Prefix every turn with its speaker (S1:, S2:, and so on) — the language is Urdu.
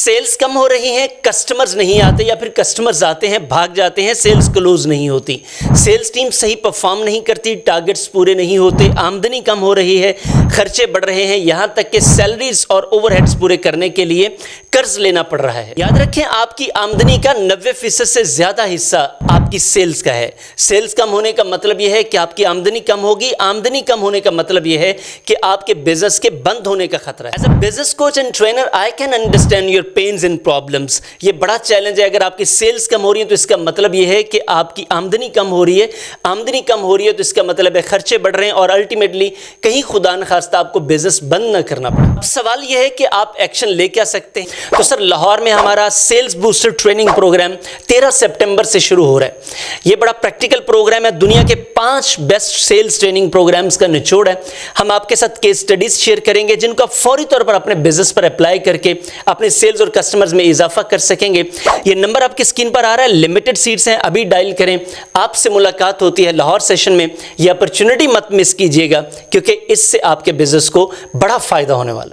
S1: سیلز کم ہو رہی ہیں، کسٹمرز نہیں آتے یا پھر کسٹمرز آتے ہیں بھاگ جاتے ہیں، سیلز کلوز نہیں ہوتی، سیلز ٹیم صحیح پرفارم نہیں کرتی، ٹارگٹس پورے نہیں ہوتے، آمدنی کم ہو رہی ہے، خرچے بڑھ رہے ہیں، یہاں تک کہ سیلریز اور اوور ہیڈز پورے کرنے کے لیے قرض لینا پڑ رہا ہے۔ یاد رکھیں آپ کی آمدنی کا 90% سے زیادہ حصہ آپ کی سیلز کا ہے۔ سیلز کم ہونے کا مطلب یہ ہے کہ آپ کی آمدنی کم ہوگی، آمدنی کم ہونے کا مطلب یہ ہے کہ آپ کے بزنس کے بند ہونے کا خطرہ ہے۔ As a business coach and trainer I can understand your pains and problems. یہ بڑا چیلنج ہے، اگر آپ کی سیلز کم ہو رہی ہے تو اس کا مطلب یہ ہے کہ آپ کی آمدنی کم ہو رہی ہے، آمدنی کم ہو رہی ہے تو اس کا مطلب ہے خرچے بڑھ رہے ہیں اور الٹیمیٹلی کہیں خدا نخواستہ آپ کو بزنس بند نہ کرنا پڑے۔ اب سوال یہ ہے کہ آپ ایکشن لے کیا سکتے ہیں؟ تو سر لاہور میں ہمارا sales booster training program 13 September سے شروع ہو رہا ہے۔ یہ بڑا پریکٹیکل پروگرام ہے، دنیا کے 5 بیسٹ سیلز ٹریننگ پروگرامز کا نچوڑ ہے۔ ہم آپ کے ساتھ کیس سٹڈیز شیئر کریں گے جن کو آپ فوری طور پر اپنے بزنس پر اپلائی کر کے اپنے سیلز اور کسٹمرز میں اضافہ کر سکیں گے۔ یہ نمبر آپ کی اسکرین پر آ رہا ہے، لمیٹڈ سیٹس ہیں، ابھی ڈائل کریں۔ آپ سے ملاقات ہوتی ہے لاہور سیشن میں۔ یہ اپرچونٹی مت مس کیجیے گا کیونکہ اس سے آپ کے بزنس کو بڑا فائدہ ہونے والا ہے۔